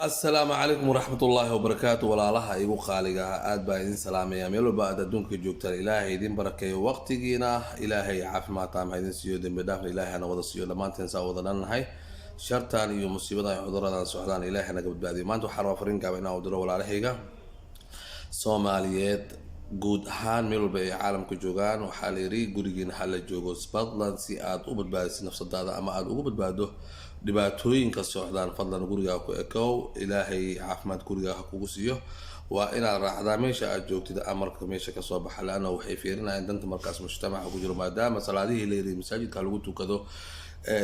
السلام عليكم ورحمة الله وبركاته walaalaha igu qaaliga aad baa idin salaamaya meel walba aad adduunka joogtaan ilaahay idin barakeeyo waqtigiina ilaahay caafimaad taam idin siiyo dambi dhaaf ilaahay ana wada siiyo dhamaanteen saa wada dhannahay shartaan iyo musiibada ay cuduradan socdaan ilaahay naga badbaadiyo maanta waxaan rabaa fariin gaaban inaan u diro walaalahayga Soomaaliyeed guud ahaan meel walba ay caalamka joogaan waxaa la yiri gurigiina hal la joogo Scotland si aad u badbaadiso nafsadaada ama aad ugu badbaado dhibaatooyinka socdaan fadlan guriga ku ekow ilaahay caafimaad guriga kugu siiyo waa inaad raacdaa meesha aad joogtid amarka meesha ka soo baxa laana waxay fiirinayaan danta markaas mujtamaca ku jiro maadaama salaadihii leeyahay masaajidka lagu tukado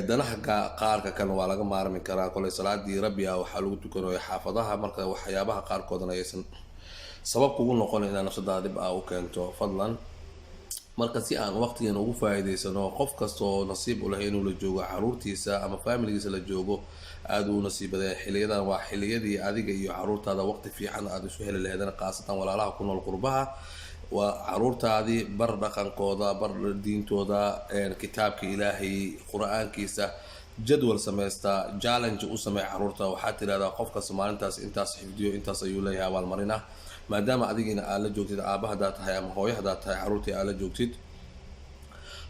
danaha qaarka kan waa laga maarmi karaa kolay salaadii rabbi waxa lagu tukanayo xaafadaha marka waxyaabaha qaar koodana aysan sabab kugu noqon inaan nafsadaada dib u keento fadlan marka si aan waqtigan ugu faa'iideysano qof kasto oo nasiib u leh inuu la joogo caruurtiisa ama familigiisa la joogo aad uu nasiibaday xiliyadan waa xiliyadii adiga iyo caruurtaada waqti fiican aad isu heli lahaydana qaasatan walaalaha ku nool qurbaha waa caruurtaadii bar dhaqankooda bar diintooda kitaabka ilaahay quraankiisa jadwal sameeysta challenge u sameey caruurta waxa tiraahdaa qofka Soomaalidaas intaas xifdiyo intaas ayuu leeyahay wal marina maadaama adigina aad la joogtid aabaha tahay ama hooyada tahay caruurtii aad la joogtid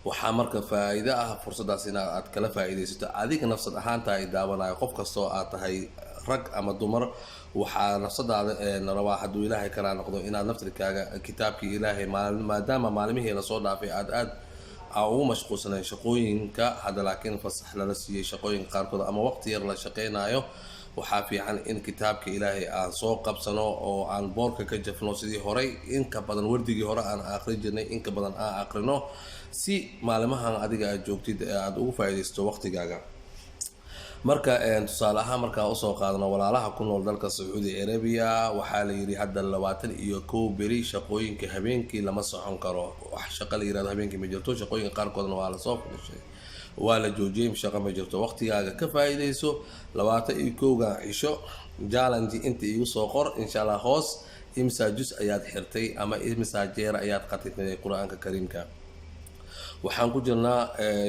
waxa marka faa'iido ah fursadaas in aad kala faa'iideysato adiga nafsad ahaanta ay daawanayo qof kasto aad tahay rag ama dumar waxa nafsadaada rabaa haduu ilaahay kala noqdo inaad naftirkaaga kitaabkii ilaahay maadaama maalmihii la soo dhaafay aad ugu mashquulsanay shaqooyinka hada laakiin fasax la siiyay shaqooyin qaarkood ama waqti yar la shaqeynayo waxaa fiican in kitaabka ilaahay aan soo qabsano oo aan boorka ka jafno sidii hore in ka badan wardigii hore aan aqri jirnay in ka badan aan aqrino si maalmahan adiga aad joogtid aad ugu faa'iideysto waqtigaaga marka tusaale ahaan marka u soo qaadano walaalaha ku nool dalka Saudi Arabia waxa la yiri hadda 21 beri shaqooyinka habeenkii lama socon karo wax shaqo la yiraahdo habeenkii ma jirto shaqooyinka qaar koodna waa la soo fudishay waa la joojiyay shaqo ma jirto waqtigaaga ka faa'iideyso 21ga cisho challenge inta igu soo qor insha Allah hoos imsa juz ayaad xirtay ama imsa jeer ayaad qatay quraanka kariimka waxaan ku jirnaa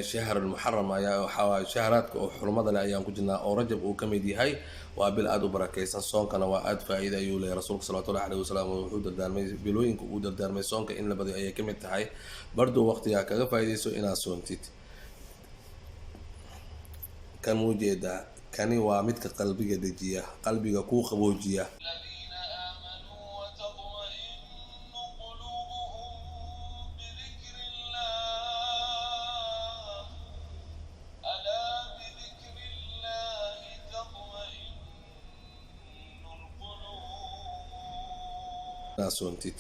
shahr al-muharram ayaa waxa shahraadka oo xurmada leh ayaan ku jirnaa oo rajab uu kamid yahay waa bil aad u barakeysan soonkana waa aad faa'iido ayuu leeyahay rasuulka sallallahu alayhi wasallam wuxuu dardaarmay bilooyinka uu dardaarmay soonka in la badiyo ayay kamid tahay bardo waqtiga kaga faa'iideyso inaad soontid kan mujeeda kani waa midka qalbiga dejiya qalbiga ku qaboojiya naasontid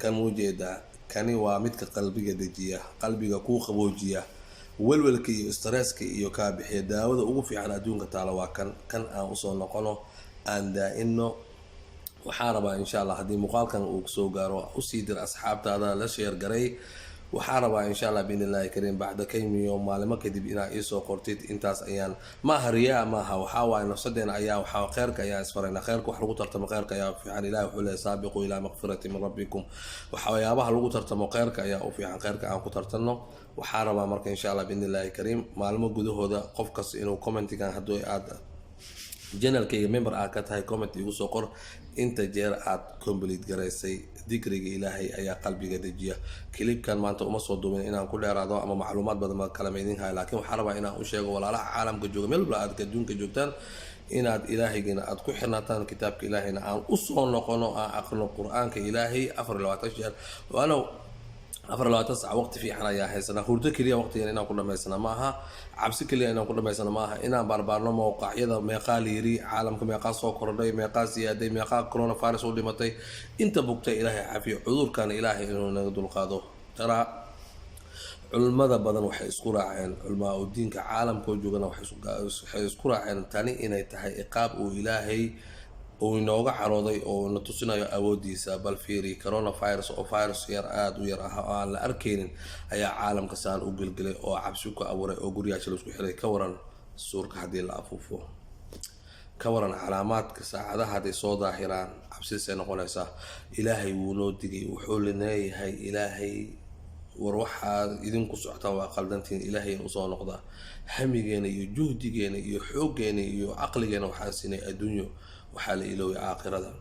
kan mujeeda kani waa midka qalbiga dejiya qalbiga ku qaboojiya walwalka iyo stresska iyo ka bixiya daawada ugu fiican adduunka taala waa kan aan u soo noqono aan daa'ino waxaan rabaa insha Allah hadii muuqaalkan uu soo gaaro u sii dir asxaabtaada la share garay waxaan rabaa insha Allah billahi kareem bacda kaymiyo maalmo kadib inaa ii soo qortid intaas ayaan ma hariya ma ha waxa waa nafsadeen ayaa waxa khayrka ayaa isfarayna khayrka wax lagu tartamo khayrka ayaa fiican ilaahay wuxuu leeyahay saabiqu ila maghfirati min rabbikum waxyaabaha lagu tartamo khayrka ayaa u fiican khayrka aan ku tartano waxaan rabaa marka insha Allah billahi kareem maalmo gudahooda qof kasta inuu commentigan hadoo aad channelkayga member aad ka tahay comment igu soo qor inta jeer aad complete garaysay dhikriga ilaahay ayaa qalbiga dejiya clipkan maanta uma soo duubin inaan ku dheeraado ama macluumaad badan ma kala meedin hayo laakiin waxaan rabaa inaan u sheego walaalaha caalamka jooga meel walba aad adduunka joogtaan inaad ilaahayna aad ku xirnaataan kitaabka ilaahayna aan u soo noqono aan aqrino quraanka ilaahay 24 jeer waana 24 saac waqti fiican ayaa haysana hurdo kaliya waqtigan inaan ku dhameysana ma aha cabsi kaliya inaan ku dhameysana ma aha inaan barbaarno mowqacyada meeqa liiri caalamka meeqa soo kordhay meeqa siyaaday meeqa coronavirus u dhimatay inta bugtay ilaahay caafiyo cudurkan ilaahay inuu naga dulqaado tara culimada badan waxay isku raaceen culmaa oo diinka caalamka joogana waxay isku raaceen tani inay tahay iqaab uu ilaahay oo inooga carooday oo na tusinayo awoodiisa bal fiiri coronavirus oo virus yar aad u yar ah oo aan la arkeynin ayaa caalamka saan u gelgelay oo cabsi ku abuuray oo guriyaasha la isku xiray ka waran suurka hadii la afuufo ka waran calaamaadka saacadaha haday soo daahiraan cabsiisa noqonaysa ilaahay wuu noo digay wuxuu leeyahay ilaahay war waxa idinku socota waa qaldantiin ilaahay u soo noqda hamigeena iyo juhdigeena iyo xooggeena iyo caqligeena waxaan siinay adduunyo, waxaa la ilooway aakhirada.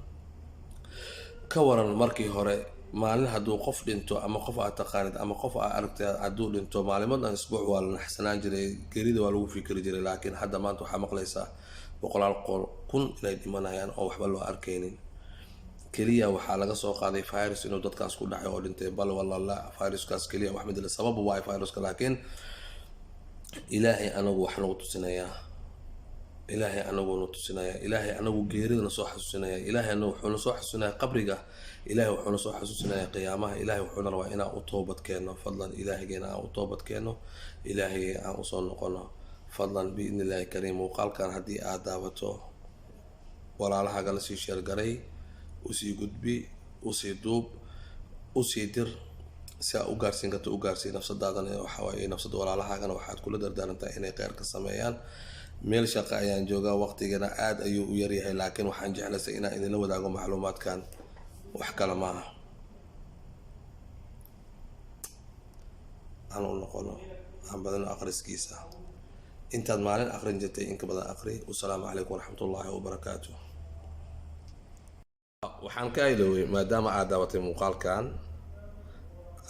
ka waran markii hore maalin hadduu qof dhinto ama qof aad taqaanid ama qof aad aragtay hadduu dhinto maalimadan isbuuc waa la naxsanaan jiray, geerida waa lagu fikiri jiray. laakiin hadda maanta waxaa maqlaysaa boqolaal kun inay dhimanayaan oo waxba loo arkaynin. keliya waxaa laga soo qaaday virus inuu dadkaas ku dhacay oo dhintay, bal walala viruskaas keliya wax mid la sabab waa viruska, laakiin ilaahay anagu wax nagu tusinayaa, ilaahay anagu nu tusinayaa, ilaahay anagu geeridana soo xasuusinaya, ilaahay anagu wuxuuna soo xasuusinayaa qabriga, ilaahay wuxuuna soo xasuusinayaa qiyaamaha, ilaahay wuxuuna rabaa inaan u toobad keeno. fadlan ilaahigeena aan u toobad keeno, ilaahay aan usoo noqono fadlan biidni illaahi kariim. muuqaalkan haddii aad daawato walaalahaaga la sii sheergaray, usii gudbi, usii duub, usii dir, si aad u gaarsiin karto u gaarsii nafsadaadana. waxawaaye nafsada walaalahaagana waxaad kula dardaarantaa inay kheyr ka sameeyaan. meel shaqo ayaan joogaa, waqtigana aad ayuu u yaryahay, laakiin waxaan jeclaysay inaan idinla wadaago macluumaadkan, wax kale maaha. aan u noqono aan badano aqriskiisa, intaad maalin aqrin jirtay inka badan aqri. wasalaamu calaykum waraxmatullaahi wabarakaatu. waxaan ka iloway, maadaama aad daawatay muuqaalkan,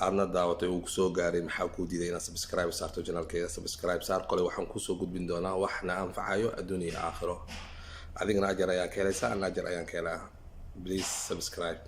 aadna daawatay uu kusoo gaaray, maxaa kuu diiday inaad subscribe saarto janaalkeeda? subscribe saar, kole waxaan kusoo gudbin doonaa waxna anfacayo adduun iyo aakhiro. adigana ajar ayaan ka helaysaa, ana ajar ayaan ka helaa. please subscribe.